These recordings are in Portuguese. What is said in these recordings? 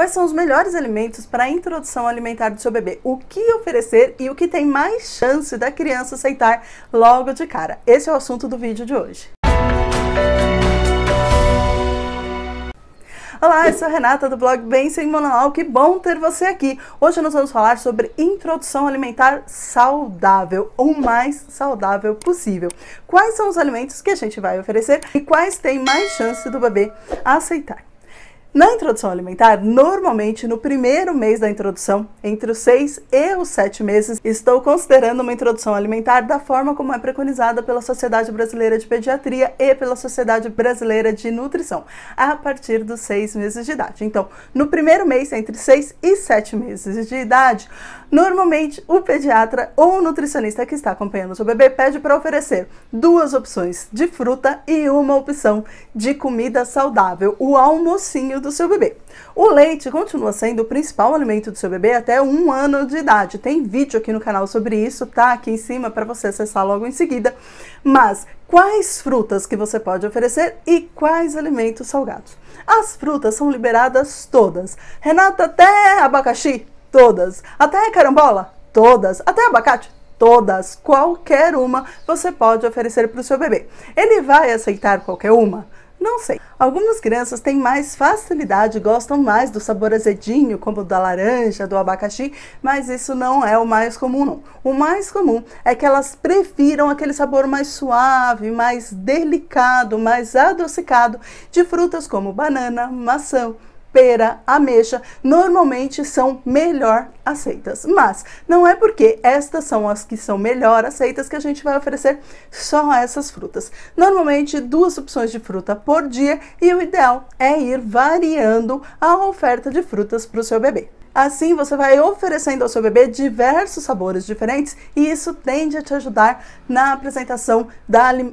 Quais são os melhores alimentos para a introdução alimentar do seu bebê? O que oferecer e o que tem mais chance da criança aceitar logo de cara? Esse é o assunto do vídeo de hoje. Olá, eu sou a Renata do blog Bem Sem Manual, que bom ter você aqui. Hoje nós vamos falar sobre introdução alimentar saudável, o mais saudável possível. Quais são os alimentos que a gente vai oferecer e quais têm mais chance do bebê aceitar? Na introdução alimentar, normalmente no primeiro mês da introdução, entre os 6 e os 7 meses, estou considerando uma introdução alimentar da forma como é preconizada pela Sociedade Brasileira de Pediatria e pela Sociedade Brasileira de Nutrição, a partir dos 6 meses de idade. Então, no primeiro mês, entre 6 e 7 meses de idade, normalmente o pediatra ou o nutricionista que está acompanhando o seu bebê pede para oferecer 2 opções de fruta e uma opção de comida saudável, o almocinho do seu bebê. O leite continua sendo o principal alimento do seu bebê até 1 ano de idade. Tem vídeo aqui no canal sobre isso, tá aqui em cima para você acessar logo em seguida. Mas quais frutas que você pode oferecer e quais alimentos salgados? As frutas são liberadas todas. Renata, até abacaxi? Todas. Até carambola? Todas. Até abacate? Todas. Qualquer uma você pode oferecer para o seu bebê. Ele vai aceitar qualquer uma? Não sei. Algumas crianças têm mais facilidade, gostam mais do sabor azedinho, como da laranja, do abacaxi, mas isso não é o mais comum, não. O mais comum é que elas prefiram aquele sabor mais suave, mais delicado, mais adocicado de frutas como banana, maçã, pera, ameixa, normalmente são melhor aceitas. Mas não é porque estas são as que são melhor aceitas que a gente vai oferecer só essas frutas. Normalmente 2 opções de fruta por dia e o ideal é ir variando a oferta de frutas para o seu bebê. Assim, você vai oferecendo ao seu bebê diversos sabores diferentes e isso tende a te ajudar na apresentação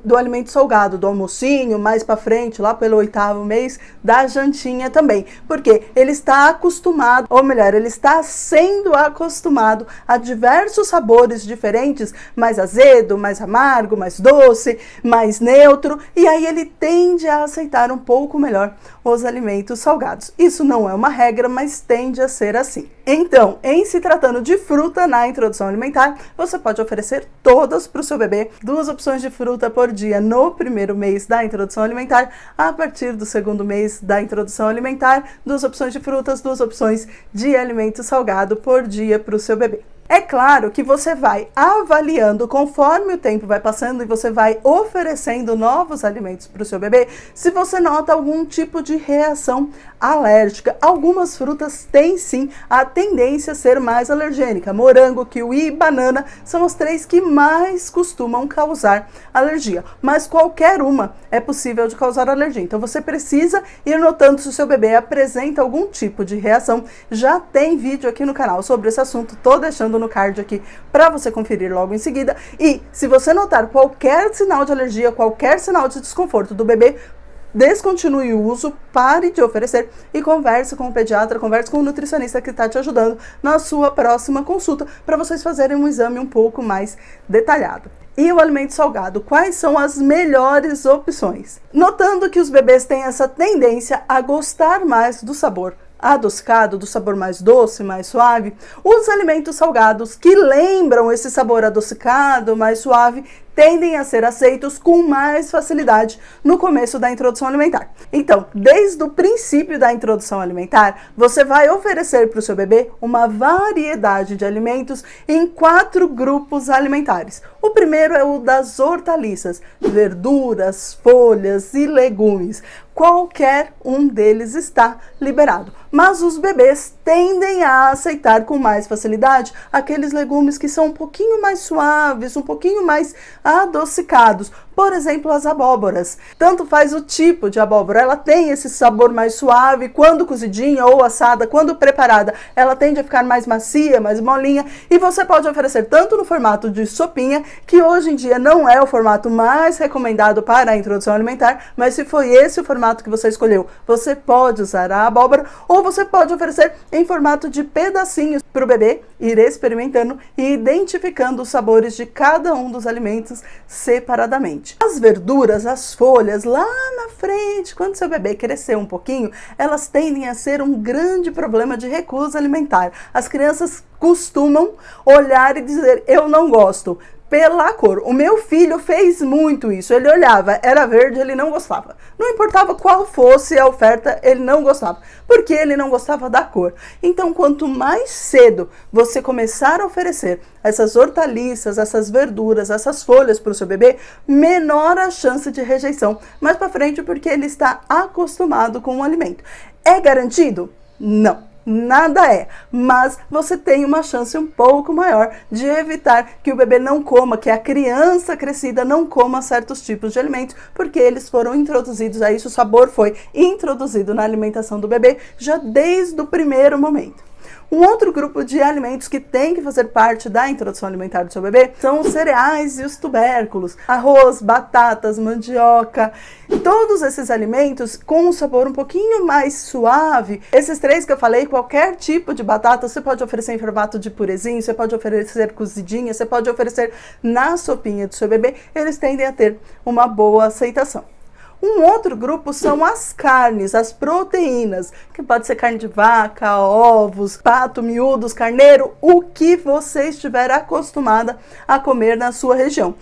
do alimento salgado, do almocinho, mais para frente, lá pelo 8º mês, da jantinha também. Porque ele está acostumado, ou melhor, ele está sendo acostumado a diversos sabores diferentes, mais azedo, mais amargo, mais doce, mais neutro, e aí ele tende a aceitar um pouco melhor os alimentos salgados. Isso não é uma regra, mas tende a ser assim. Então, em se tratando de fruta na introdução alimentar, você pode oferecer todas para o seu bebê, 2 opções de fruta por dia no primeiro mês da introdução alimentar, a partir do 2º mês da introdução alimentar, 2 opções de frutas, 2 opções de alimento salgado por dia para o seu bebê. É claro que você vai avaliando conforme o tempo vai passando e você vai oferecendo novos alimentos para o seu bebê, se você nota algum tipo de reação alérgica. Algumas frutas têm sim a tendência a ser mais alergênica. Morango, kiwi e banana são as 3 que mais costumam causar alergia, mas qualquer uma é possível de causar alergia. Então você precisa ir notando se o seu bebê apresenta algum tipo de reação. Já tem vídeo aqui no canal sobre esse assunto, tô deixando no card aqui para você conferir logo em seguida. E se você notar qualquer sinal de alergia, qualquer sinal de desconforto do bebê, descontinue o uso, pare de oferecer e converse com o pediatra, converse com o nutricionista que está te ajudando na sua próxima consulta para vocês fazerem um exame um pouco mais detalhado. E o alimento salgado, quais são as melhores opções? Notando que os bebês têm essa tendência a gostar mais do sabor adocicado, do sabor mais doce, mais suave, os alimentos salgados que lembram esse sabor adocicado, mais suave, tendem a ser aceitos com mais facilidade no começo da introdução alimentar. Então, desde o princípio da introdução alimentar, você vai oferecer para o seu bebê uma variedade de alimentos em 4 grupos alimentares. O primeiro é o das hortaliças, verduras, folhas e legumes. Qualquer um deles está liberado, mas os bebês tendem a aceitar com mais facilidade aqueles legumes que são um pouquinho mais suaves, um pouquinho mais adocicados. Por exemplo, as abóboras. Tanto faz o tipo de abóbora, ela tem esse sabor mais suave, quando cozidinha ou assada, quando preparada, ela tende a ficar mais macia, mais molinha, e você pode oferecer tanto no formato de sopinha, que hoje em dia não é o formato mais recomendado para a introdução alimentar, mas se foi esse o formato que você escolheu, você pode usar a abóbora, ou você pode oferecer em formato de pedacinhos para o bebê ir experimentando e identificando os sabores de cada um dos alimentos separadamente. As verduras, as folhas, lá na frente, quando seu bebê crescer um pouquinho, elas tendem a ser um grande problema de recusa alimentar. As crianças costumam olhar e dizer, eu não gosto, pela cor. O meu filho fez muito isso. Ele olhava, era verde, ele não gostava. Não importava qual fosse a oferta, ele não gostava. Porque ele não gostava da cor. Então, quanto mais cedo você começar a oferecer essas hortaliças, essas verduras, essas folhas para o seu bebê, menor a chance de rejeição mais para frente, porque ele está acostumado com o alimento. É garantido? Não. Nada é, mas você tem uma chance um pouco maior de evitar que o bebê não coma, que a criança crescida não coma certos tipos de alimentos, porque eles foram introduzidos a isso, o sabor foi introduzido na alimentação do bebê já desde o primeiro momento. Um outro grupo de alimentos que tem que fazer parte da introdução alimentar do seu bebê são os cereais e os tubérculos, arroz, batatas, mandioca, todos esses alimentos com um sabor um pouquinho mais suave. Esses três que eu falei, qualquer tipo de batata, você pode oferecer em formato de purezinho, você pode oferecer cozidinha, você pode oferecer na sopinha do seu bebê, eles tendem a ter uma boa aceitação. Um outro grupo são as carnes, as proteínas, que pode ser carne de vaca, ovos, pato, miúdos, carneiro, o que você estiver acostumada a comer na sua região.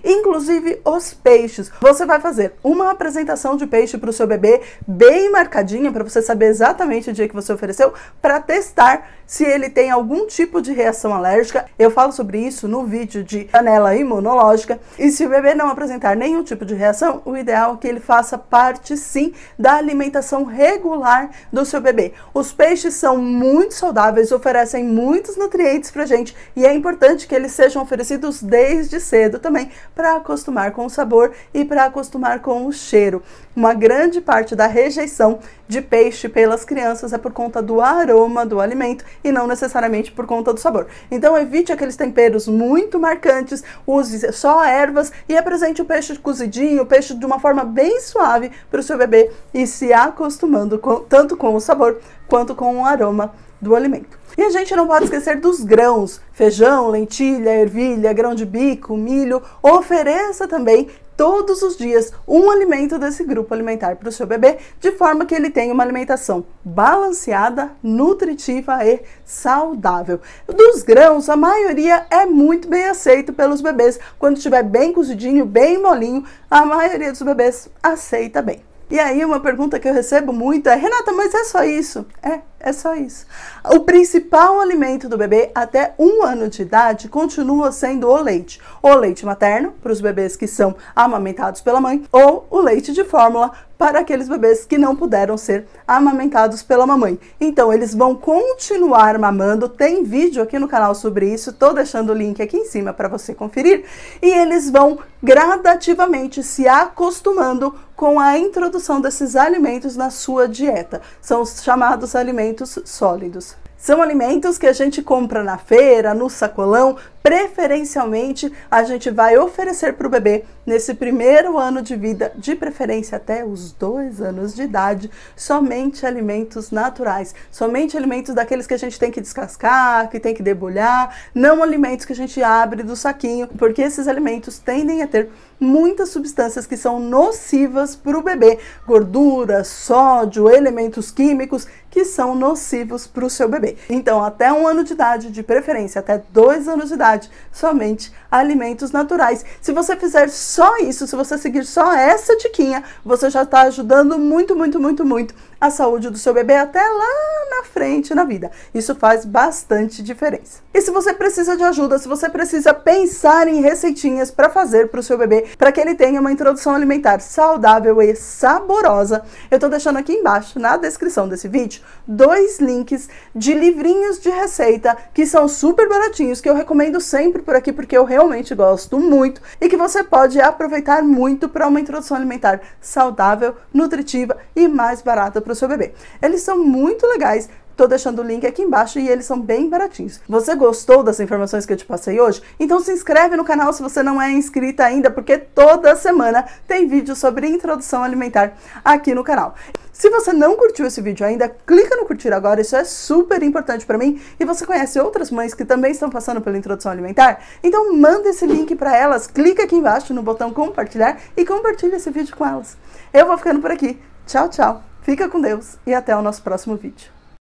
Inclusive os peixes. Você vai fazer uma apresentação de peixe para o seu bebê bem marcadinha, para você saber exatamente o dia que você ofereceu, para testar se ele tem algum tipo de reação alérgica. Eu falo sobre isso no vídeo de janela imunológica. E se o bebê não apresentar nenhum tipo de reação, o ideal é que ele faça parte sim da alimentação regular do seu bebê. Os peixes são muito saudáveis, oferecem muitos nutrientes pra gente e é importante que eles sejam oferecidos desde cedo também, para acostumar com o sabor e para acostumar com o cheiro. Uma grande parte da rejeição de peixe pelas crianças é por conta do aroma do alimento e não necessariamente por conta do sabor. Então evite aqueles temperos muito marcantes, use só ervas e apresente o peixe cozidinho, o peixe de uma forma bem suave para o seu bebê e se acostumando tanto com o sabor quanto com o aroma do alimento. E a gente não pode esquecer dos grãos, feijão, lentilha, ervilha, grão de bico, milho. Ofereça também todos os dias um alimento desse grupo alimentar para o seu bebê, de forma que ele tenha uma alimentação balanceada, nutritiva e saudável. Dos grãos, a maioria é muito bem aceito pelos bebês. Quando estiver bem cozidinho, bem molinho, a maioria dos bebês aceita bem. E aí uma pergunta que eu recebo muito é: Renata, mas é só isso? É só isso. O principal alimento do bebê até 1 ano de idade continua sendo o leite. O leite materno, para os bebês que são amamentados pela mãe, ou o leite de fórmula, para aqueles bebês que não puderam ser amamentados pela mamãe. Então, eles vão continuar mamando. Tem vídeo aqui no canal sobre isso, tô deixando o link aqui em cima para você conferir. E eles vão gradativamente se acostumando com a introdução desses alimentos na sua dieta. São os chamados alimentos sólidos. São alimentos que a gente compra na feira, no sacolão. Preferencialmente, a gente vai oferecer para o bebê nesse primeiro ano de vida, de preferência até os 2 anos de idade, somente alimentos naturais, somente alimentos daqueles que a gente tem que descascar, que tem que debulhar, não alimentos que a gente abre do saquinho, porque esses alimentos tendem a ter muitas substâncias que são nocivas para o bebê, gordura, sódio, elementos químicos que são nocivos para o seu bebê. Então, até 1 ano de idade, de preferência até 2 anos de idade, somente alimentos naturais. Se você fizer só isso, se você seguir só essa diquinha, você já está ajudando muito a saúde do seu bebê até lá na frente na vida. Isso faz bastante diferença. E se você precisa de ajuda, se você precisa pensar em receitinhas para fazer para o seu bebê, para que ele tenha uma introdução alimentar saudável e saborosa, eu estou deixando aqui embaixo, na descrição desse vídeo, 2 links de livrinhos de receita que são super baratinhos, que eu recomendo sempre por aqui, porque eu realmente gosto muito e que você pode aproveitar muito para uma introdução alimentar saudável, nutritiva e mais barata para o seu bebê. Eles são muito legais. Tô deixando o link aqui embaixo e eles são bem baratinhos. Você gostou das informações que eu te passei hoje? Então se inscreve no canal se você não é inscrita ainda, porque toda semana tem vídeo sobre introdução alimentar aqui no canal. Se você não curtiu esse vídeo ainda, clica no curtir agora, isso é super importante para mim. E você conhece outras mães que também estão passando pela introdução alimentar? Então manda esse link para elas, clica aqui embaixo no botão compartilhar e compartilha esse vídeo com elas. Eu vou ficando por aqui. Tchau, tchau. Fica com Deus e até o nosso próximo vídeo.